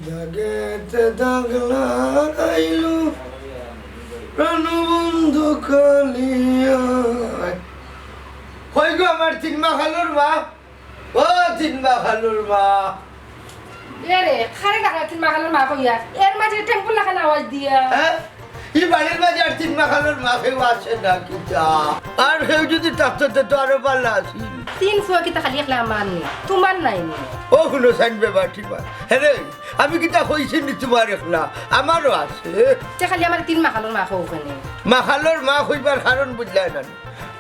জাগেতে দাগলা আইলু প্রাণবন্ধু কালিয়া কই গো আমার তিন মাখালুর মা ও তিন মাখালুর মা এরে খারে টাকা তিন মাখালুর মা কইয়া এর মাঝে টেম্পল লাগানো আওয়াজ দিয়া এই বাড়ির মাঝে আর তিন মাখালুর মা কেউ আছে না কি যা আর কেউ যদি থাকতো তো আরো ভালো আছিল তিন ফুয়া কিতা খালি একলা আমার নি তোমার নাই নি ও কোনো সাইন বেবার ঠিক হে আমি কিতা কইছি নি তোমার একলা আমারও আছে যে খালি আমার তিন মাখালুর মা খাও ওখানে মাখালুর মা হইবার কারণ বুঝলাই না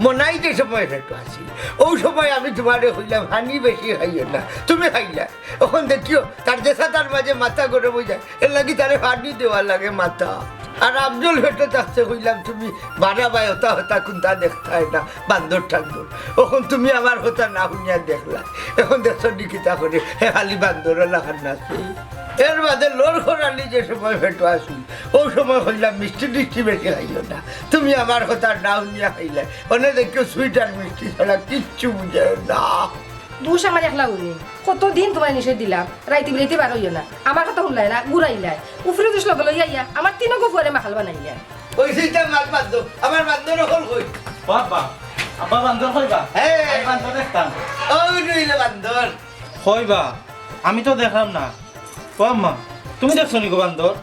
মনাই যে সময় একটু আসি ওই সময় আমি তোমারে হইলাম হানি বেশি খাইও না তুমি খাইলা এখন দেখিও তার দেশা তার মাঝে মাথা গরম হয়ে যায় এর লাগি তারে হানি দেওয়া লাগে মাথা আর আফজল হেঁটে থাকতে হইলাম তুমি বাড়া বাই হতা হতা কোনটা দেখতাই না বান্দর ঠান্দর এখন তুমি আমার কথা না শুনিয়া দেখলা এখন দেখছো নিকিতা করে হে খালি বান্দর লাগার নাচে এর বাদে লোর খরালি যে সময় ফেটো আসি ওই সময় হইলাম মিষ্টি টিষ্টি বেশি খাইও না তুমি আমার কথা না শুনিয়া খাইলে অনেক দেখিও সুইট আর মিষ্টি ছাড়া কিচ্ছু বুঝে না দুষ আমার একলা উনি কতদিন তোমার নিষেধ দিলাম রাইতে বিরাইতে বার হইও না আমার কথা শুনলাই না ঘুরাইলাই উফরে দুষ লগে লইয়া ইয়া আমার তিনও গফুয়ারে মাখাল বানাইলা ওই সেইটা মাছ বান্ধ আমার বান্ধর হল কই বাবা আব্বা বান্দর কইবা এই বান্দর দেখতাম ওই নইলে বান্ধর কইবা আমি তো দেখলাম না ও আম্মা তুমি দেখছো নি গো বান্দর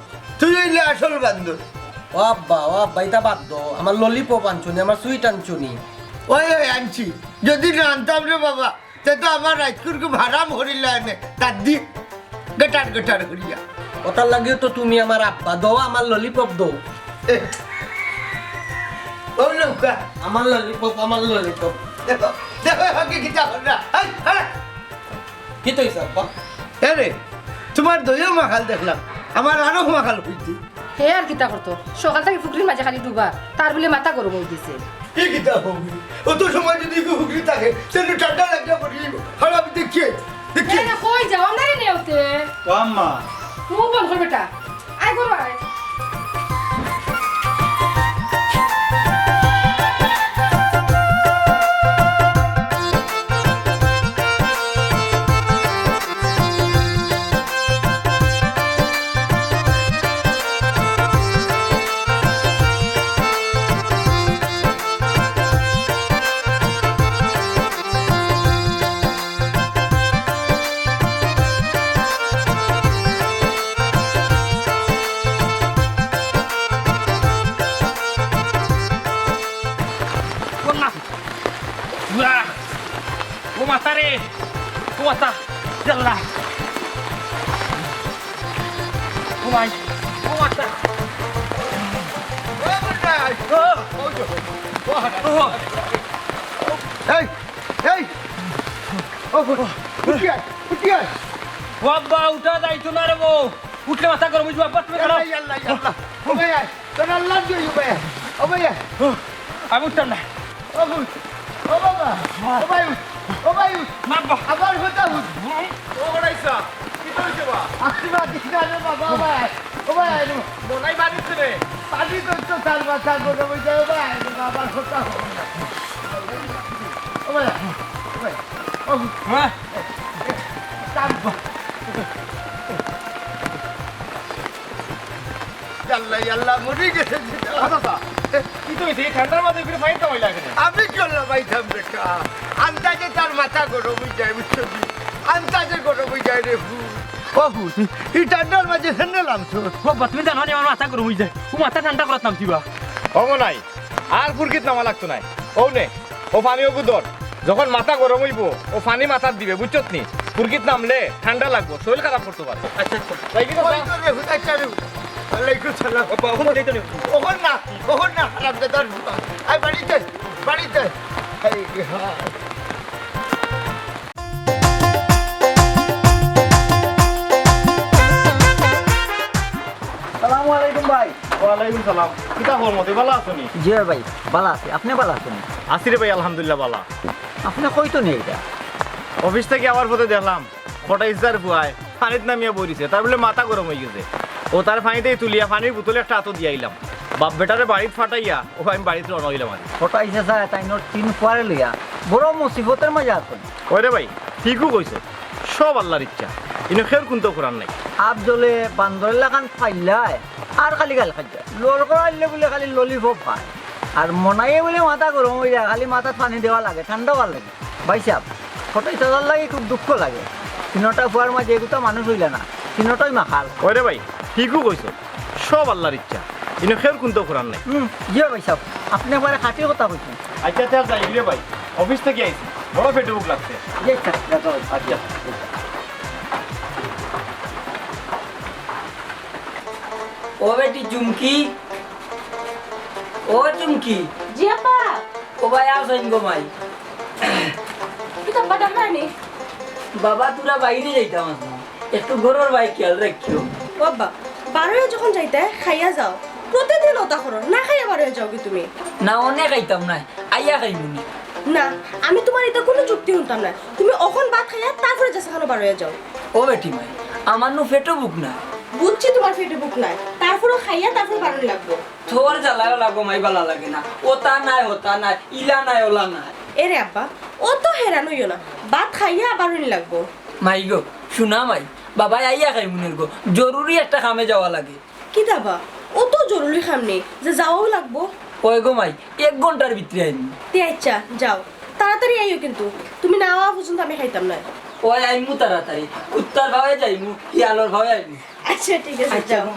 তুই হইলে আসল বান্ধর ও আব্বা এটা বাদ দো আমার ললিপপ আনছুনি আমার সুইট আনছুনি ওই ওই আনছি যদি না আনতাম রে বাবা তে তো আমার রাজকুরকে ভাড়াম হরিলা এনে তার দি গটার গটার হরিয়া ওটার লাগিও তো তুমি আমার আব্বা দো আমার ললিপপ দো ও নৌকা আমার ললিপপ দেখো দেখো হকে কিতা হরা কি তো হিসাব আব্বা আরে তোমার দইও মাখাল দেখলাম আমার আরো মাখাল হইতি হে আর কিতা করতো সকাল থেকে ফুকরির মাঝে খালি ডুবা তার বলে মাথা গরম হয়ে গেছে কি কিতা হবে অত সময় যদি হুগলি থাকে সেটা ঠান্ডা লাগিয়া পড়ি হারাবি দেখিয়ে দেখিয়ে এ কই যাও আমদারি নেওতে ও আম্মা মুখ বন্ধ কর বেটা আয় করো আয় Kuwata, jalan. Kumai, kuwata. Hey, hey. Oh, utia. Wabba uta dai tu na re wo. Utle mata karo mujhe wapas mein karo. Yalla. Obe yaar. Tana Allah jo obe. Obe yaar. Ami utam na. ও বাবা ও ভাই মাব্বা আবার হতা হুত ও গড়াইছা কি কইছে বা আসিবা দিনা রে বাবা ও ভাই বনাই বানিছে রে পানি তো তার মাথা গড়ে বই যায় ভাই আবার হতা ও ভাই ও হ্যাঁ তাম্বা আল্লাহ মরে গেছে দাদা কি তো হইছে ঠান্ডার মধ্যে করে ফাইন তো লাগে আমি চললাম ভাইতাম বেটা আন্দাজে তার মাথা গরম হয়ে যায় বুঝছো আন্দাজে গরম হয়ে যায় রে বাবু এই ঠান্ডার মাঝে হেনলাম তো বাবা তুমি জানো না আমার মাথা গরম হয়ে যায় ও মাথা ঠান্ডা করত নাম দিবা হবো নাই আর ফুরকিত নামা লাগতো নাই ও নে ও পানি ওগু ধর যখন মাথা গরম হইব ও পানি মাথার দিবে বুঝছত নি ফুরকিত নামলে ঠান্ডা লাগবো শরীর খারাপ করতে পারে আচ্ছা তাই কি ওই তো রে হুদাইছা রে আলাইকুম সালাম বাবা ওখানে যাইতো নি ওহন না হারাম দাদার আই বাড়িতে এই হ্যাঁ আসসালামু আলাইকুম ভাই ওয়ালাইকুম সালাম কিতা খবর মতে ভালো আছো নি জি ভাই ভালো আছি আপনি ভালো আছেন আছি রে ভাই আলহামদুলিল্লাহ ভালো আপনি কইতো নেই এটা অফিস থেকে আবার পথে দেখলাম কোটাই ইজার বুয়ায় পানিত নামিয়া পড়িছে তার বলে মাথা গরম হয়ে গেছে ও তার পানিতেই তুলিয়া পানির বোতলে একটা হাতও দিয়ে আইলাম বাপ বেটারে বাড়িতে ফাটাইয়া ও আমি বাড়িতে রওনা হইলাম আর কোটাই যায় তাই নোট 3 পরে লইয়া বড় মুসিবতের মাঝে আছেন ওরে ভাই ঠিকও কইছে সব আল্লাহর ইচ্ছা কিন্তু খের কোনটা করার নাই আফজলে বান্দর লাগান ফাইলায় আর খালি গাল খাইছে লোল করাইলে বলে খালি ললিপপ খায় আর মনাইয়ে বলে মাথা গরম হয়ে যায় খালি মাথা পানি দেওয়া লাগে ঠান্ডা ভাল লাগে ভাই সাহেব ফটোই চালার লাগে খুব দুঃখ লাগে তিনটা ফুয়ার মাঝে এগুলো মানুষ হইলে না তিনটাই মাখাল ওরে ভাই ঠিকও কইছো সব আল্লাহর ইচ্ছা কিন্তু খের কোনটা করার নাই জিও ভাই সাহেব আপনি একবারে খাঁটির কথা বলছেন আচ্ছা আচ্ছা যাই রে ভাই অফিস থেকে আইছি বড় পেটে বুক লাগছে আচ্ছা ও বেটি চুমকি ও চুমকি জি আপা ও ভাই আসেন গো ভাই কিতা বাটা মানে বাবা তোরা বাইরে যাইতাম না একটু গরুর ভাই খেয়াল রাখিও বাবা বারোয় যখন যাইতে খাইয়া যাও প্রতিদিন ওটা করো না খাইয়া বারোয় যাও কি তুমি না অনেক খাইতাম না আইয়া খাইমুনি না আমি তোমার এটা কোনো যুক্তি শুনতাম না তুমি অখন ভাত খাইয়া তারপরে যাচ্ছে খানো বারোয় যাও ও বেটি ভাই আমার নু পেটও বুক না বুঝছি তোমার পেটে বুক নাই তারপরে খাইয়া তারপরে বারোয় লাগবো তোর জ্বালায় লাগো মাই বালা লাগে না ওটা নাই ওটা নাই ইলা নাই ওলা নাই এরে আব্বা ও তো হেরান হইও না ভাত খাইয়া বারোয় লাগবো মাই গো শুনা মাই বাবা আইয়া খাইমুনের গো জরুরি একটা কামে যাওয়া লাগে কি দাবা ও তো জরুরি খাম নেই যে যাওয়াও লাগবো ওই গো মাই 1 ঘন্টার ভিতরে আইনি তে আচ্ছা যাও তাড়াতাড়ি আইও কিন্তু তুমি না আওয়া পর্যন্ত আমি খাইতাম না ওই আইমু তাড়াতাড়ি উত্তর ভাবে যাইমু ইয়ালোর ভাবে আইমু আচ্ছা ঠিক আছে যাও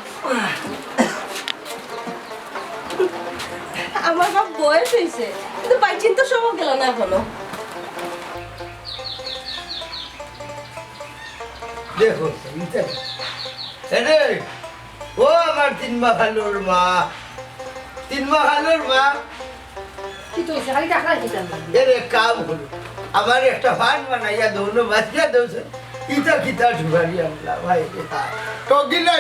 আমার বাপ বয়স হয়েছে কিন্তু বাইচিন তো সব গেল না এখনো দেখো এরে ও আমার 3 মাখালোর মা 3 মাখালোর মা কি তো হইছে খালি টাকা দিতাম এরে কাম হলো আমার একটা ফান বানাইয়া দৌনো বাঁচিয়া দৌছে ইটা কিতা ঢুকারি আমরা ভাই ঠগিলা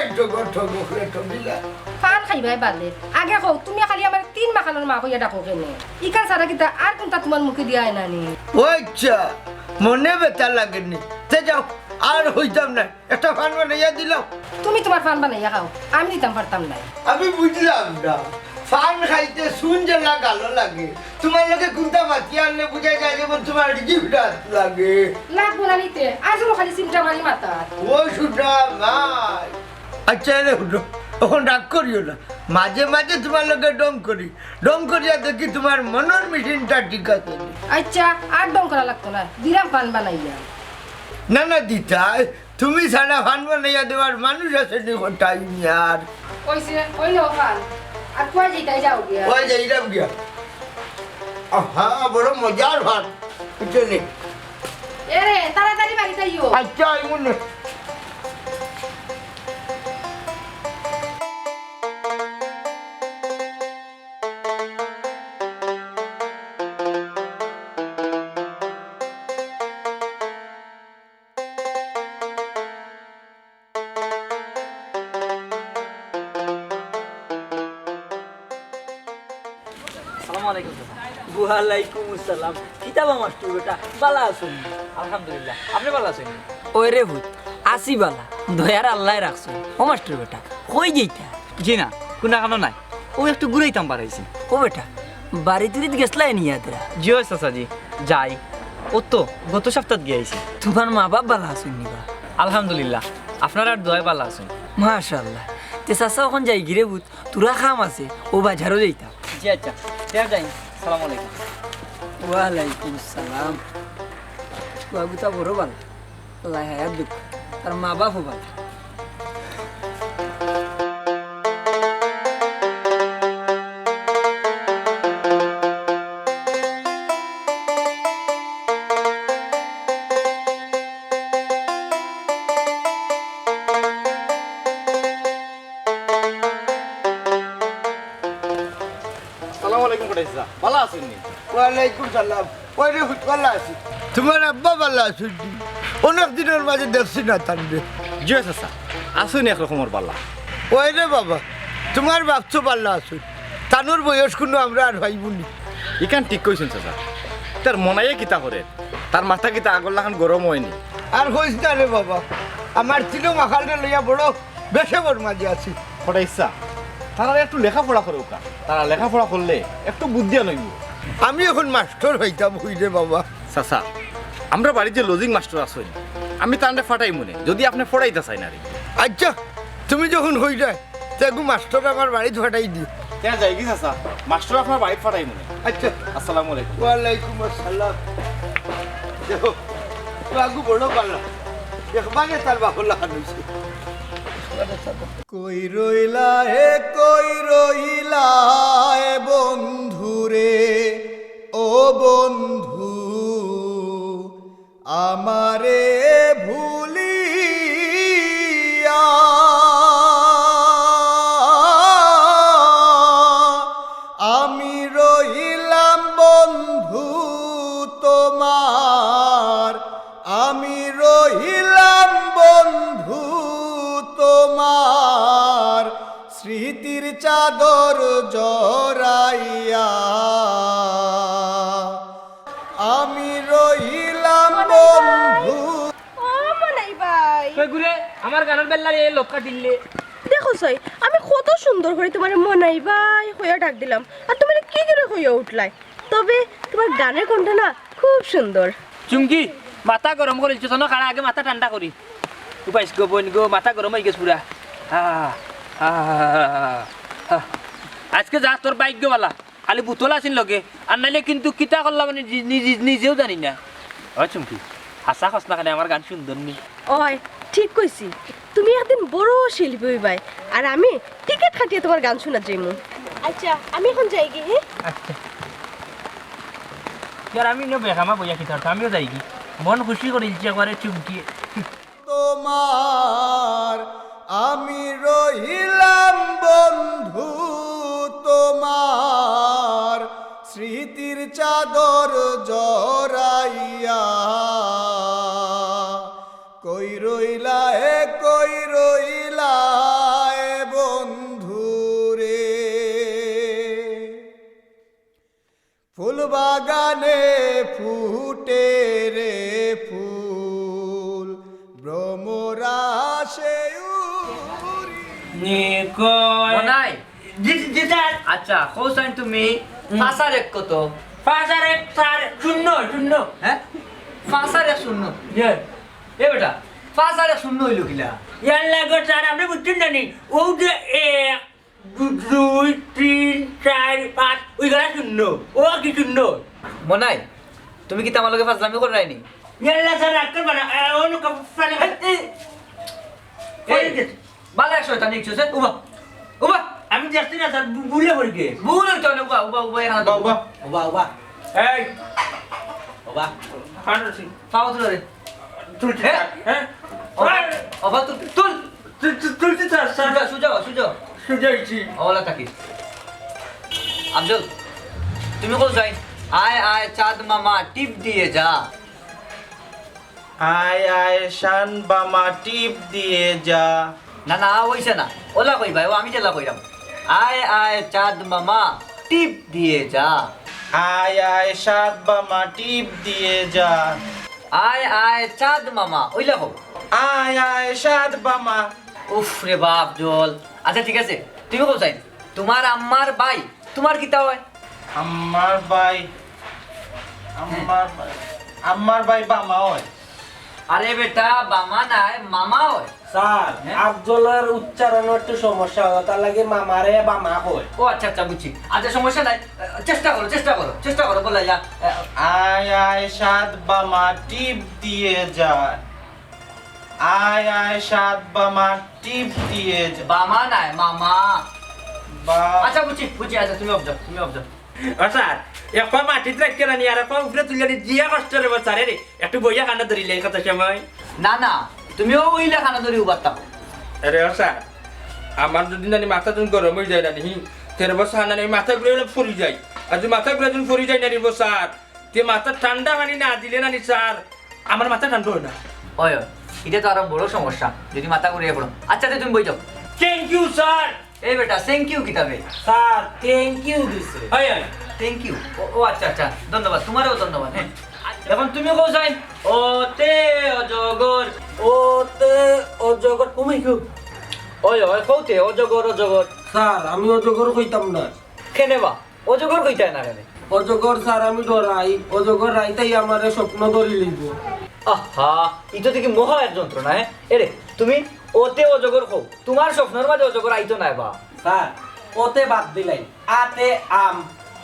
ঠগিলা পান খাইবাই বাদে আগে কও তুমি খালি আমার 3 মাখানোর মা কইয়া ডাকো কেনে ইকা সারা কিতা আর কোনটা তোমার মুখে দিয়া আইনানি ওইচ্ছা মনে বেতা লাগেনি তে যাও আর হইতাম না একটা ফান বানাইয়া দিলাম তুমি তোমার পান বানাইয়া খাও আমি দিতাম পারতাম না আমি বুঝলাম না ফান খাইতে শুন যে লাগালো লাগে তোমার লোকে কোনটা মাতি আনলে বুঝা যায় যেমন তোমার জিভটা লাগে লাগবো না নিতে আজও খালি চিন্তা মারি মাথা ও শুনা নাই আচ্ছা রে হুটো এখন রাগ করিও না মাঝে মাঝে তোমার লোকে ডং করিয়া দেখি তোমার মনের মেশিনটা ঠিক আছে আচ্ছা আর ডং করা লাগতো না দিলাম পান বানাইয়া না না দিতা তুমি ছাড়া ফান বানাইয়া দেওয়ার মানুষ আছে নি কোথায় মিয়ার ওইছে ওই লো পান আর কই যাইতাই যাও গিয়া ওই যাইলাম গিয়া আহা বড় মজার ভাত কিছু নেই এরে তাড়াতাড়ি বাড়ি যাইও আচ্ছা মনে ওয়ালাইকুম আসসালাম কিতাবা মাস্টার বেটা বালা আছেন আলহামদুলিল্লাহ আপনি ভালো আছেন ওই রে ভূত আসি বালা দয়ার আল্লাহ রাখছো ও মাস্টার বেটা কই যাইতা জি না কোনো কারণ নাই ও একটু ঘুরাইতাম পারাইছি ও বেটা বাড়ি তুই গেছলাই নিয়ে তোরা জি ওই চাচাজি যাই ও তো গত সপ্তাহ গিয়ে আইছি তোমার মা বাপ বালা আছেন নিবা আলহামদুলিল্লাহ আপনার আর দোয়াই ভালো আছেন মাশাআল্লাহ তে চাচা এখন যাই গিরে ভূত তোরা খাম আছে ও বাজারও যাইতাম জি আচ্ছা যাই সালাম আলাইকুম ওয়ালাইকুম সালাম বাবুটা বড় ভালো আল্লাহ হায়াত দুঃখ তার মা বাপও ভালো ভালো আছেন ওয়ালাইকুম সালাম ওই রে ভালো আছি তোমার আব্বা ভালো আছো অনেক দিনের মাঝে দেখছি না তান্ডে জি চাচা আসুন একরকমের পাল্লা ওই রে বাবা তোমার বাপছো ভালো আছো তানুর বয়স কোনো আমরা আর ভাইবুনি ইখান ঠিক কইছেন চাচা তার মনাইয়ে কিতা করে তার মাথা কিতা আগর লাখান গরম হয়নি আর কইস না রে বাবা আমার ছিল মাখালটা লইয়া বড় বেশে বড় মাঝে আছি ওটা ইচ্ছা তারা একটু লেখাপড়া করে ওকা তারা লেখাপড়া করলে একটু বুদ্ধি নইব আমি এখন মাস্টার হইতাম হই রে বাবা চাচা আমরা বাড়িতে লজিং মাস্টার আসুন আমি তান্ডে ফাটাই মনে যদি আপনি ফড়াইতে চাই না রে। আচ্ছা তুমি যখন হই যায় দেখো মাস্টার আমার বাড়িতে ফাটাই দিও। কেন যাই কি চাচা মাস্টার আপনার বাড়িতে ফাটাই মনে। আচ্ছা আসসালামু আলাইকুম। ওয়ালাইকুম আসসালাম। দেখো আগু বড় পাল্লা একবারে তার বাপর লাগান হয়েছে। কই রইলা হে কই রইলা এ বন্ধুরে ও বন্ধু আমারে ভুলিয়া আমি রইলাম বন্ধু তোমার আমি রইলাম বন্ধু তোমার স্মৃতির চাদর জড়াইয়া আমি রইলাম বন্ধু। ও মনাই ভাই কই ঘুরে আমার গানের বেল্লারে এই লটকা দিলে দেখো সই আমি কত সুন্দর করে তোমার মনাই ভাই হইয়া ডাক দিলাম আর তুমি কি করে হইয়া উঠলাই। তবে তোমার গানের কণ্ঠ না খুব সুন্দর। চুমকি মাথা গরম করে দিচ্ছ না কারা আগে মাথা ঠান্ডা করি উপাইস গো বোন গো মাথা গরম হয়ে গেছে পুরা আজকে যা তোর বাইক গোবালা খালি বুতল আসিন লগে আর নাইলে কিন্তু কিতা করলাম মানে নিজেও জানি না। হয় চুমকি হাসা খস না খানে আমার গান সুন্দর নি। ওই ঠিক কইছি তুমি একদিন বড় শিল্পী হইবাই আর আমি টিকিট কাটিয়ে তোমার গান শোনা যাইমু। আচ্ছা আমি এখন যাই কি। হ্যাঁ আচ্ছা यार আমি নো বেখামা বইয়া কিতা আমিও যাই কি মন খুশি করে দিচ্ছি একবারে চুমকি তোমার আমি রইলাম বন্ধু তোমার স্মৃতির চাদর জড়াইয়া কই রইলা হে কই রইলা এ বন্ধু রে ফুল বাগানে ফুটে রে ফুল ভ্রমরা সে নাই আচ্ছা হোসেন তুমি ফাঁসার এক কত পাঁচার এক চার শূন্য শূন্য হ্যাঁ ফাঁসার এক শূন্য এ বেটা ফাঁসার এক শূন্য হইল কিলা ইয়ার লাগো চার আপনি বুঝছেন জানি ও যে এক দুই তিন চার পাঁচ ওইগুলা শূন্য ও কি শূন্য মনাই তুমি কি আমার লগে ফাজলামি করে রাইনি ইয়ার লাগা রাখতে পারে অনু কাফানে এই বালা শয়তান দেখছস উবা উবা আমি যাচ্ছি না স্যার ভুলে পড়ে গে ভুল হইতো না উবা উবা উবা এখানে উবা উবা উবা এই উবা ফান্ডসি পাও তুলে রে তুই হ্যাঁ উবা তুল তুল তুই স্যার স্যার সুজা সুজা সুজাইছি ওলা তাকি আফজল তুমি কোন যাই আয় আয় চাঁদ মামা টিপ দিয়ে যা আয় আয় শান বামা টিপ দিয়ে যা। না না ওইছে না ওলা কই ভাই ও আমি জেলা কইরাম আয় আয় চাঁদ মামা টিপ দিয়ে যা আয় আয় সাত বামা টিপ দিয়ে যা। আয় আয় চাঁদ মামা ওইলা কও আয় আয় সাত বামা। উফ রে বাপ জল আচ্ছা ঠিক আছে তুমি কোন চাই তোমার আম্মার ভাই তোমার কিতা হয় আমার ভাই আমার ভাই বামা হয়। আরে বেটা বামা নাই মামা হয় স্যার আফজলের উচ্চারণ একটু সমস্যা হয় তার লাগে মামারে বামা কয়। ও আচ্ছা আচ্ছা বুঝছি আচ্ছা সমস্যা নাই চেষ্টা করো চেষ্টা করো চেষ্টা করো বলা যা আয় আয় সাত বামা টিপ দিয়ে যা। আয় আয় সাত বামা টিপ দিয়ে যা। বামা নাই মামা বা আচ্ছা বুঝছি বুঝছি আচ্ছা তুমি অবজার্ভ তুমি অবজার্ভ ও স্যার এক পা মাটিতে রাখতে না আর এক পা উপরে তুলে জিয়া কষ্ট রে স্যার রে একটু বইয়া কান্না ধরিলে কত সময় না না তুমিও ওই লেখানা ধরে উবারতাম আরে ও স্যার আমার যদি নানি মাথা তুমি গরম হয়ে যায় না নি তেরে বসা না মাথা ঘুরে ফুরি যায় আর যদি মাথা ঘুরে তুমি ফুরি যায় না রে স্যার তে মাথা ঠান্ডা পানি না দিলে না নি স্যার আমার মাথা ঠান্ডা হয় না ওই এটা তো আরো বড় সমস্যা যদি মাথা ঘুরিয়ে পড়ো আচ্ছা তুমি বই যাও থ্যাংক ইউ স্যার এই বেটা থ্যাংক ইউ কিতাবে স্যার থ্যাংক ইউ দিছে। হয় হয় থ্যাংক ইউ ও আচ্ছা আচ্ছা ধন্যবাদ তোমারও ধন্যবাদ হ্যাঁ এখন তুমি কও যাই ওতে অজগর ওতে অজগর তুমি কি ওই ওই কওতে অজগর অজগর স্যার আমি অজগর কইতাম না। কেনে বা অজগর কইতা না কেনে অজগর স্যার আমি ডরাই অজগর রাইতাই আমারে স্বপ্ন ধরি লইব। আহা ইতো দেখি মহা এক যন্ত্রণা হ্যাঁ এরে তুমি ওতে অজগর খো তোমার স্বপ্নের মাঝে অজগর আইতো নাই বা স্যার ওতে বাদ দিলাই আতে আম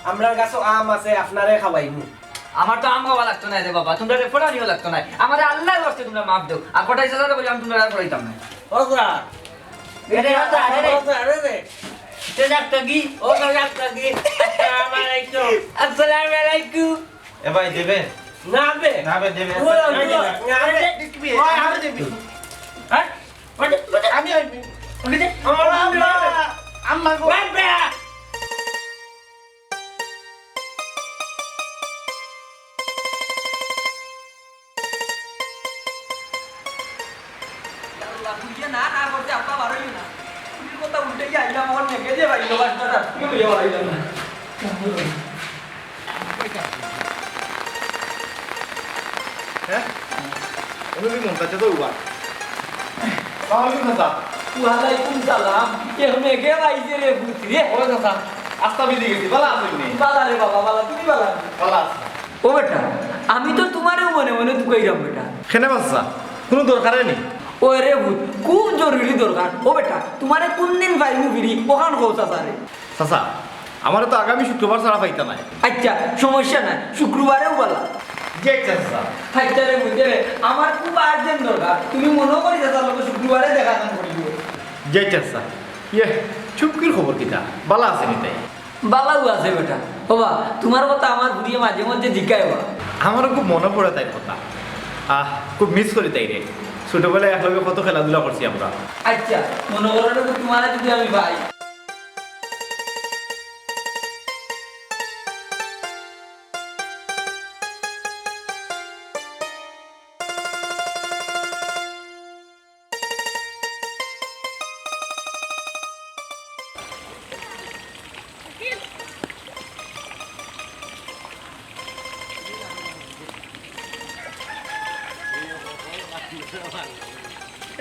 আমরার কাছে আম আছে আপনারে খাওয়াইমু আমার তো আম খাওয়া লাগতো না রে বাবা তোমরা রেফারা নিও লাগতো না আমার আল্লাহর ওয়াস্তে তোমরা মাফ দাও আর কোটাই সাজা বলি আমি তোমরা আর পড়াইতাম না ও স্যার এরে আতা আরে আরে তে ডাক্তার কি ও ডাক্তার কি আসসালামু আলাইকুম আসসালামু আলাইকুম এ ভাই দেবে না বে না ভাই দেবে আমি দেবি হ্যাঁ আমি আম্মা গো না না করতে আপা বারোই না তুমি কথা উল্টে গিয়ে আইলাম আমার মেঘে যে ভাই লোবাসটা তুমি বুঝে আইলাম না হ্যাঁ তুমি মনটা তো উবা সালাম চাচা ওয়ালাইকুম সালাম কে মেঘে আইছে রে পুত্রি ও চাচা আস্তা বিদি গেছি ভালো আছেন নি বালা রে বাবা বালা তুমি বালা ভালো আছে ও বেটা আমি তো তোমারও মনে মনে তুকাইরাম বেটা কেন বাচ্চা কোনো দরকারই নেই ও রে ভূত খুব জরুরি দরকার ও বেটা তোমারে কোন দিন পাইমু বিড়ি ওখান খোঁজা সারে চাচা আমার তো আগামী শুক্রবার ছাড়া পাইতা নাই আচ্ছা সমস্যা নাই শুক্রবারেও বলা যে চাচা আচ্ছা রে বুঝে আমার খুব আর্জেন্ট দরকার তুমি মনে করি চাচার লোক শুক্রবারে দেখা দান করি যে চাচা ইয়ে চুপকির খবর কিটা ভালো আছে নি তাই বালাও আছে বেটা বাবা তোমার কথা আমার ঘুরিয়ে মাঝে মধ্যে জিজ্ঞায় বা আমারও খুব মনে পড়ে তাই কথা খুব মিস করি তাই রে ছোটবেলায় একলগে কত খেলাধুলা করছি আমরা আচ্ছা মনে করো তোমার যদি আমি ভাই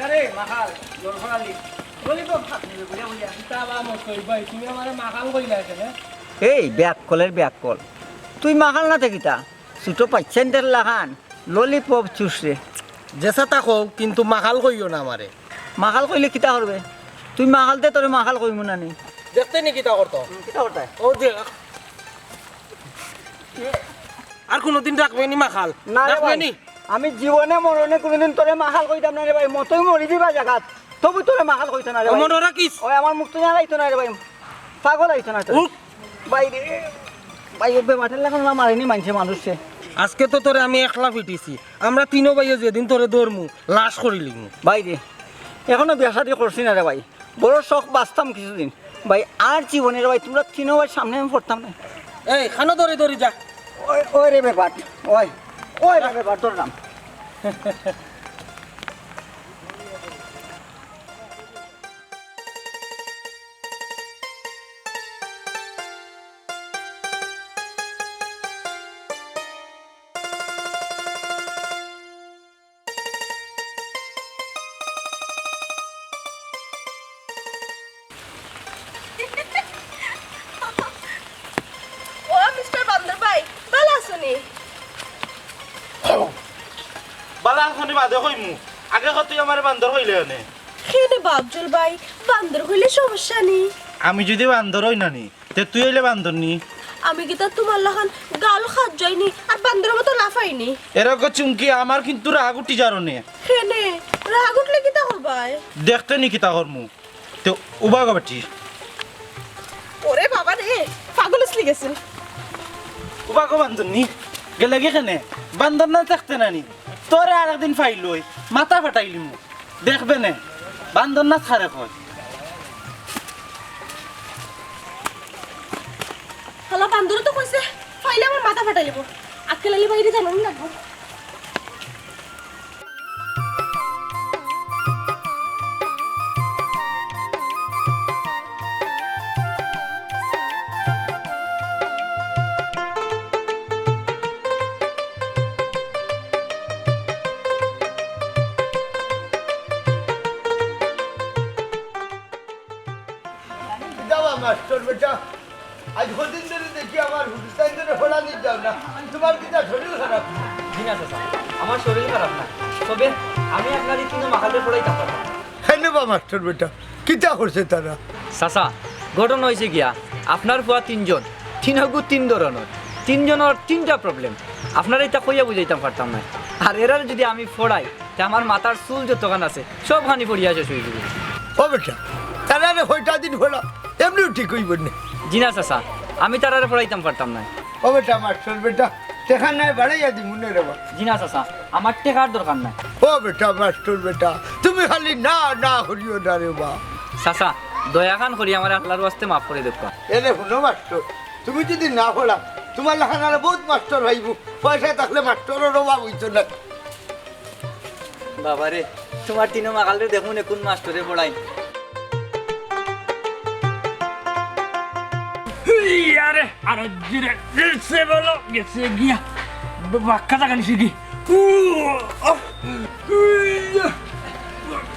আরে মাখাল লড়ফড়ালি ললিপপ খাত নিবে বুঝা বুঝা তা বা মকই ভাই তুমি আমারে মাখাল কইলা কেন এই ব্যাক কলের ব্যাক কল তুই মাখাল না থাকিতা ছোটো পাচ্ছেন্টের লাগান ললিপপ চুষরে জেসা তা কও কিন্তু মাখাল কইও না আমারে মাখাল কইলে কিতা করবে তুই মাখালতে তোরে মাখাল কইমু না নি দেখতে নি কিতা করতো কিতা করতে ও দেখ আর কোনদিন রাখবে নি মাখাল না রে রাখবে ভাই নি আমি জীবনে মরণে কোনোদিন তোরে মাখাল কইতাম না রে ভাই মতই মরি দিবা জায়গাত তবু তোরে মাখাল কইতা না রে ভাই মনে রাখিস ওই আমার মুখ তো জানাইতো না রে ভাই পাগল আইতো না তো ভাই রে ভাই ওবে মাঠের লাগানো না মারিনি মানছে মানুষে আজকে তো তোরে আমি একলা পিটিছি আমরা তিনো ভাইও যেদিন তোরে ধরমু লাশ করিলি ভাই রে এখনো বিয়া শাদি করছি না রে ভাই বড় শখ বাঁচতাম কিছুদিন ভাই আর জীবনে রে ভাই তোমরা তিনো ভাই সামনে আমি পড়তাম না এই খানো ধরে ধরে যা ওই ওই রে ব্যাপার ওই ওই রে ব্যাপার তোর নাম ও মিস্টার বান্দর ভাই ভালো আছনি বালা খনি বাদে কইমু আগে কত আমার বান্দর হইলে নে খেনে বাবজুল ভাই বান্দর হইলে সমস্যা নেই আমি যদি বান্দর হই নানি তে তুই হইলে বান্দর নি আমি কি তা তোমার লাখান গাল খাত যাইনি আর বান্দরের মতো লাফাইনি এরকম চুমকি আমার কিন্তু রাগ উঠি যারনে খেনে রাগ উঠলে কি তা করবাই দেখতে নি কিতা করমু তো উবা গবাটি ওরে বাবা রে পাগল আসলি গেছেন উবা গো বান্দর নি গেলে গেখানে বান্দর না থাকতে নানি তোরে আর একদিন ফাইলই মাথা ফাটাইলি মু দেখবে নে বান্দর না ছাড়ে কয় হালা বান্দরে তো কইছে ফাইলে আমার মাথা ফাটাই লিব আক্কেল আলী বাইরে জানো না লাগবো যাওয়া মাস্টার বেটা আজ কদিন ধরে দেখি আমার হুস্তান ধরে ফোড়া দিতে যাও না তোমার কিটা শরীর খারাপ জি না চাচা আমার শরীর খারাপ না তবে আমি আপনার এই তিনজন মাখালের পড়াইতাম পারতাম হ্যাঁ নেবা মাস্টার বেটা কিতা করছে তারা চাচা ঘটনা হয়েছে গিয়া আপনার ফুয়া তিনজন তিনগু তিন ধরনের তিনজনের তিনটা প্রবলেম আপনার এটা কইয়া বুঝাইতাম পারতাম না আর এরার যদি আমি ফোড়াই তা আমার মাথার চুল যতখান আছে সব খানি পড়িয়া শেষ হয়ে যাবে ও বেটা তারা কয়টা দিন ফোড়া এমনিও ঠিক হইব না জি না চাচা আমি তারারে পড়াইতাম পারতাম না ও বেটা মাস্টার বেটা দেখা নাই বাড়াইয়া দি মনে রেবা জি না চাচা আমার টেকার দরকার নাই ও বেটা মাস্টার বেটা তুমি খালি না না করিও না রে বা চাচা দয়াখান করি আমার আল্লাহর ওয়াস্তে মাফ করে দেখবা এনে শুনো মাস্টার তুমি যদি না পড়া তোমার লেখানার বহুত মাস্টার হইব পয়সা থাকলে মাস্টারের অভাব হইতো না বাবারে তোমার তিনো মাকালে দেখুন কোন মাস্টারে পড়াই আরে আরে জিরে সে বলো গেছে গিয়া বাক্কা জায়গা নিছি কি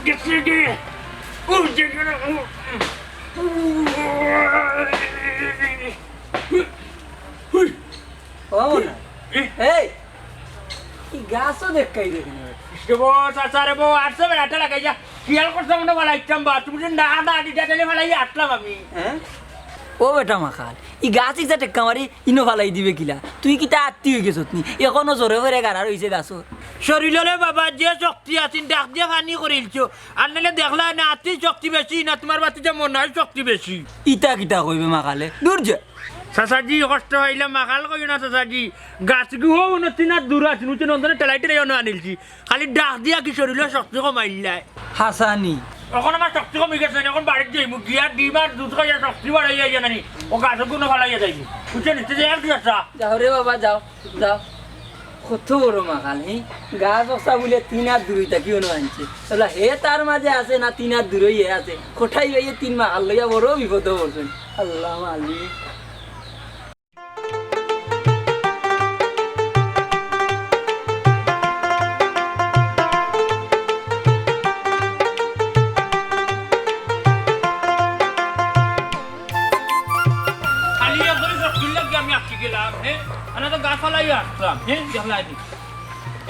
গেছে গিয়ে ও যেখানে এই কি গাছও দেখাই দেখেন চাচারে বউ আটশো বেড়াটা লাগাই যা কিয়াল করছে মনে বলা ইচ্ছাম বা তুমি না না দিটা টেলে ফেলাই আটলাম আমি হ্যাঁ ও বেটা মাখাল ই গাছ ইচ্ছা টেক্কা মারি ইনো ফালাই দিবে কিলা তুই কিতা আত্মি হয়ে গেছত নি এখনো জোরে ভরে গাড়া রয়েছে গাছ শরীরে বাবা যে শক্তি আছেন ডাক দিয়ে ফানি করিলছো আর নাহলে দেখলা না আত্মি শক্তি বেশি না তোমার বাতি যে মনার শক্তি বেশি ইটা কিতা কইবে মাখালে দূর যা চাচাজি কষ্ট হইলে মাখাল কই না চাচাজি গাছ গুহ উন্নতি না দূর আছে নুচে নন্দনে টেলাইটে আনিলছি খালি ডাক দিয়া কি শরীরে শক্তি কমাইলাই হাসানি এখন আমার শক্তি কমে গেছে এখন বাড়িতে যাইব গিয়া ডিম আর দুধ খাইয়া শক্তি বাড়াইয়া যায় নানি ও গাছের কোনো ফালাইয়া যাইব বুঝছে নিতে যাই আর কি আচ্ছা যাও রে বাবা যাও যাও কত বড় মাখাল হি গাছ বসা বলে 3 হাত দূরই থাকি অনু আনছে তাহলে হে তার মাঝে আছে না 3 হাত দূরই হে আছে কোঠাই লইয়ে 3 মাখাল লইয়া বড় বিপদ পড়ছেন আল্লাহ মালিক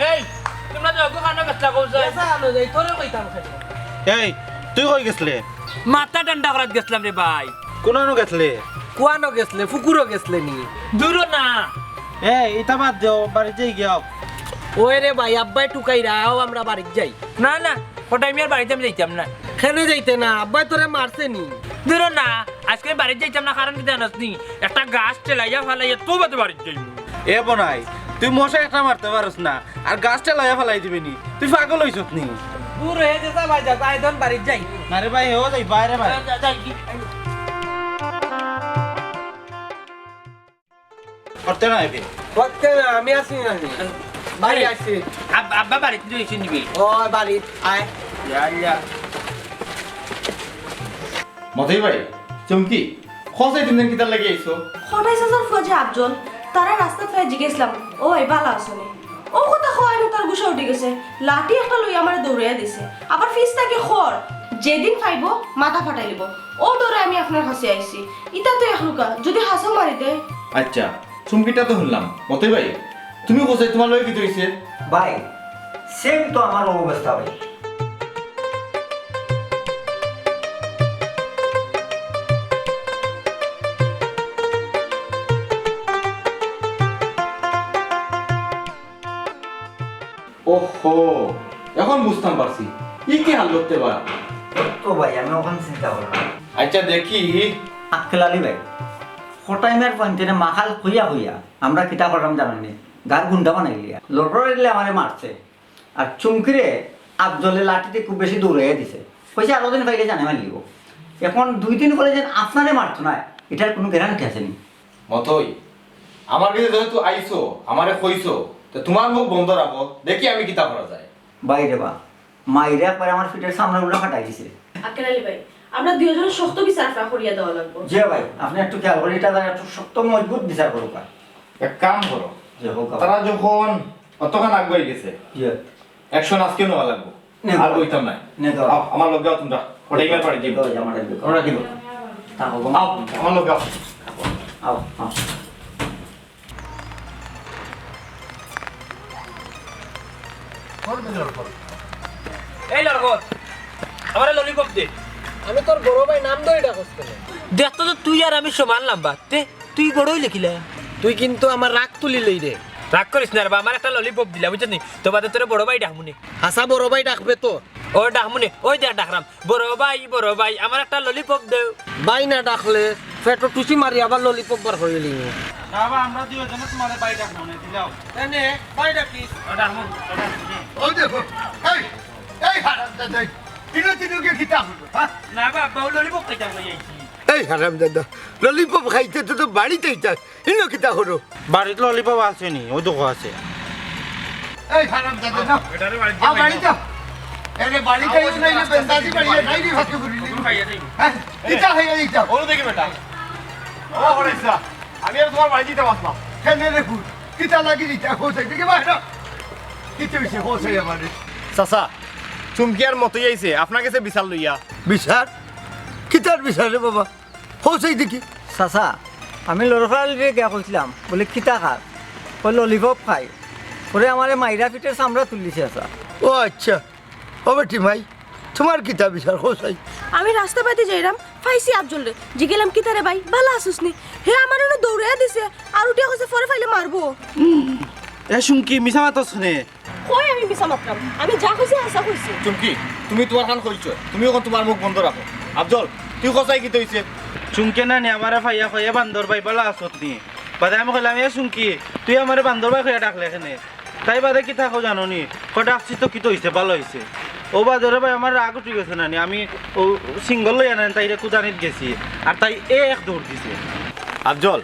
এই তোমরা যাও খানা গাছটা কইছে এই তুই কই গেছলে মাথা ঠান্ডা করাত গেছিলাম রে ভাই কোন গেছলে কুয়ানো গেছলে ফুকুরও গেছলে নি দূর না এই এটা বাদ দেও বাড়ি যাই গিয়া ওই রে ভাই আব্বাই টুকাই রাও আমরা বাড়ি যাই না না কোটাই মিয়ার বাড়িতে আমি যাইতাম না খেলে যাইতে না আব্বাই তোরে মারছে নি দূর না আজকে বাড়িতে যাইতাম না কারণ কি জানাস নি একটা গাছ টেলাইয়া ফালাইয়া তো বাদে বাড়িতে যাইব এ বনাই তুই মশা একটা মারতে পারস না আর গাছটা লাইয়া ফেলাই দিবি নি তুই পাগল হইছত নি দূর হয়ে যেতে ভাই যা তাই দন বাড়ি যাই আরে ভাই হেও যাই বাইরে ভাই করতে না এবি করতে না আমি আসি না বাড়ি আসি আব্বা বাড়িতে যাইছি নিবি ও বাড়ি আয় যা মতই ভাই চুমকি খোঁজে তিন দিন কিতার লাগি আইছো কোটাই সাজার ফজে আফজল তারা রাস্তা ফেলে জিজ্ঞেসলাম ও এই বালা আসনি ও কথা হয় না তার গুছা উঠে গেছে লাঠি একটা লই আমার দৌড়াইয়া দিছে আবার ফিসটাকে খর যেদিন খাইব মাথা ফাটাই লিব ও দৌড়ে আমি আপনার কাছে আইছি ইটা তো একলুকা যদি হাসা মারি দে আচ্ছা চুমকিটা তো শুনলাম মতই ভাই তুমি কোথায় তোমার লগে কি হইছে ভাই সেম তো আমার অবস্থা ভাই ওহো এখন বুঝতাম পারছি ই কি হাল করতে পার তো ভাই আমি ওখানে চিন্তা করলাম আচ্ছা দেখি আক্কেল আলী ভাই কোটাই মিয়ার পয়েন্টে মাখাল হইয়া হইয়া আমরা কিতা করলাম জানেন গার গুন্ডা বানাই লিয়া লটর দিলে আমারে মারছে আর চুমকিরে আফজলে লাঠিতে খুব বেশি দৌড়াইয়া দিছে কইছে আরো দিন পাইলে জানে মারিব এখন 2 দিন পরে যেন আপনারে মারতো না এটার কোনো গ্যারান্টি আছে নি মতই আমার কাছে যেহেতু আইছো আমারে কইছো তো তোমার মুখ বন্ধ রাখো দেখি আমি কিতা করা যায় বাইরে বা মাইরে একবার আমার ফিটের সামনে উল্টা ফাটাই দিছে আক্কেল আলী ভাই আমরা দুইজন শক্ত বিচার করিয়া দেওয়া লাগবো জি ভাই আপনি একটু খেয়াল করে এটা একটু শক্ত মজবুত বিচার করুক এক কাম করো যে হোক তারা যখন অতখান আগুয়াই গেছে জি অ্যাকশন আজকে নেওয়া লাগবো আর বইতাম না আমার লোক যাও তোমরা ওটাই মের পাড়ি দিব আমার আমরা দিব তা হোক আও আমার লোক যাও আও আও এই লড়কত আমার ললিপপ দে। আমি তোর বড় ভাই নাম ধরে ডাকস কেন? দেখতো তো তুই আর আমি সমান লম্বা, তে তুই বড়ই লিখিলা। তুই কিন্তু আমার রাগ তুলিলেই রে। রাগ করিস না রে বা, আমার একটা ললিপপ দিলা বুঝছিস নি, তো বাদে তোর বড় ভাই ডাকমুনি। হাসা বড় ভাই ডাকবে তো? ও ডাকমুনি, ওই দেখ ডাকরাম, বড় ভাই আমার একটা ললিপপ দেও। ভাই না ডাকলে পেটো টুসি মারি আবার ললিপপ বার করে লিং। বাবা আমরা দুইজনে তোমার বাই ডাক মনে দিলাও। এনে ভাই ডাকিস। ডাকমু। ও দেখো এই হারামজাদা তিনকে খিতা হলো হ্যাঁ না বাবা ললিপপ খাইতাম লই আইছি। এই হারামজাদা ললিপপ খাইতে তো বাড়িতেই যাস ইনো খিতা হলো বাড়িতে ললিপপ আছে নি? ওই দেখো আছে। এই হারামজাদা না বাড়িতে এনে বাড়িতে নাইলে বেন্দাজি বাড়িয়ে নাইনি ভাত করিলি খাইয়া যাই। হ্যাঁ কিতা হইয়া দিতা ও দেখি বেটা, ও হরেসা আমি আর তোমার বাড়ি দিতে আসলাম। কেনে রে ফুল কিতা লাগি দিতা হোসাই দেখে বাইরে কিতে হইছে হোসাই আমারে চাচা চুমকি আর মতই আইছে আপনার কাছে বিশাল লইয়া। বিচার কিতার বিচার রে বাবা হোসাই দেখি চাচা আমি লড়খালিরে গিয়া কইছিলাম বলে খিতা খার ওই ললিপপ খাই ওরে আমার মাইরা পিঠের চামড়া তুলিছে চাচা। ও আচ্ছা ও বেটি ভাই তোমার কিতা বিচার হোসাই আমি রাস্তা পাইতে যাইরাম ফাইছি আফজল রে জিগেলাম কি তারে ভাই ভালো আসুস নি হে আমার এনে দৌড়াইয়া দিছে আর উঠিয়া কইছে পরে ফাইলে মারবো। এ শুনকি মিছা মাত শুনে। কই আমি মিছা মাত্রাম আমি যা কইছি হাসা কইছি। চুমকি তুমি তোমার কান কইছো, তুমি এখন তোমার মুখ বন্ধ রাখো। আফজল তুই কসাই কি তৈছে? চুমকে না নি আমারে ফাইয়া ফাইয়া বান্দর ভাই বলা আসত নি বাদে আমি কইলাম এ চুমকি তুই আমারে বান্দর ভাই ফাইয়া ডাকলে এখানে তাই বাদে কি থাকো জানো নি কটা আসছি তো কি তো হইছে ভালো হইছে। ও বাদরে ভাই আমার রাগ উঠে গেছে না নি, আমি ও সিঙ্গল লই আনেন তাইরে কুদানিত গেছি আর তাই এক দৌড় দিছে। আফজল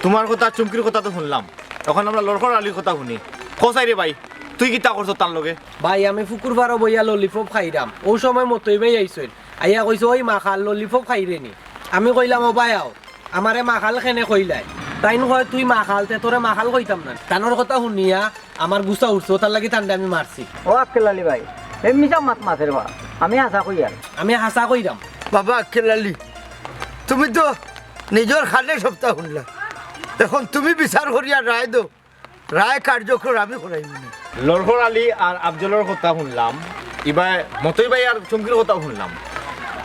তোমার কথা চুমকির কথা তো শুনলাম, এখন আমরা লড়কর আলীর কথা শুনি। কসাই রে ভাই তুই কি তা করছো তার লগে? ভাই আমি ফুকুর বারো বইয়া ললিপপ খাইরাম ও সময় মতই ভাই আইসইন আইয়া কইছে ওই মাখাল ললিপপ খাইরে নি। আমি কইলাম ও ভাই আও আমারে মাখাল খেনে কইলাই তাইন কয় তুই মাখাল তে তোরে মাখাল কইতাম না। তানোর কথা শুনিয়া আমার গুছা উঠছে তার লাগি ঠান্ডা আমি মারছি। ও আক্কেল আলী ভাই এই মিছা মাত মাছের বা আমি আশা করি আর আমি হাসা কইরাম। বাবা আক্কেলালি তুমি তো নিজের খালে সপ্তাহ শুনলা, এখন তুমি বিচার করিয়া রায় দো, রায় কার্যকর আমি করাইনি। লড়কর আলী আর আফজলের কথা শুনলাম, এবার মতই ভাই আর চুমকির কথা শুনলাম।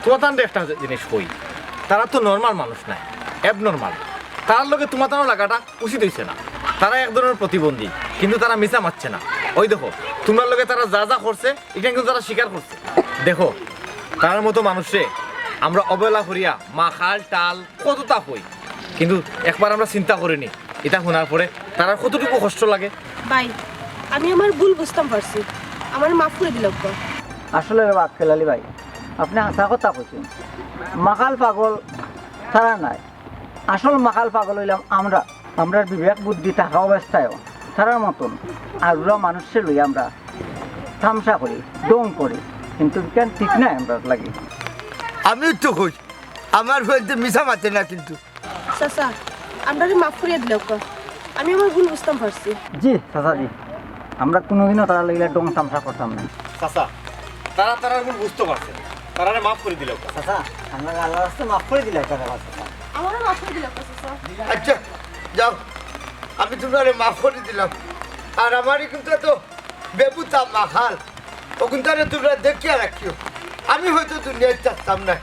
তোমার তান একটা জিনিস কই, তারা তো নর্মাল মানুষ নাই, অ্যাব নর্মাল। তার লগে তোমার তানো লাগাটা উচিত হইছে না। তারা এক ধরনের প্রতিবন্ধী, কিন্তু তারা মিছা মারছে না। ওই দেখো তোমার লগে তারা যা যা করছে এটা কিন্তু তারা স্বীকার করছে। দেখো তার মতো মানুষে আমরা অবহেলা করিয়া মাখাল টাল কতটা হই, কিন্তু একবার আমরা চিন্তা করিনি এটা শোনার পরে তারা কতটুকু কষ্ট লাগে। ভাই আমি আমার ভুল বুঝতাম পারছি আমার মাফ করে দিল। আসলে আক্কেল আলী ভাই আপনি আশা কথা কইছেন মাখাল পাগল তারা নাই, আসল মাখাল পাগল হইলাম আমরা। আমরা বিবেক বুদ্ধি থাকা অবস্থায়ও তারার মতন আরুরা মানুষের লই আমরা তামসা করি ডং করি, কিন্তু কেন ঠিক নাই আমরা লাগি। আমি তো কই আমার হইতে মিছা মাতে না কিন্তু। চাচা আমরা মাফ করে দিল আমি আমার ভুল বুঝতাম পারছি। জি চাচা জি আমরা কোনোদিনও তারা লাগিলে ডং তামসা করতাম না। চাচা তারা তারা বুঝতে পারছে, তারা মাফ করে দিল। চাচা আমরা আল্লাহ রাস্তায় মাফ করে দিলে চাচা। আমারও মাফ করে দিল চাচা। আচ্ছা যাও আমি তোমার মাফ করে দিলাম। আর আমারই কিন্তু এত বেবুতা মাখাল ও কিন্তু তোমরা দেখিয়া রাখিও, আমি হয়তো দুনিয়ায় চাচ্তাম না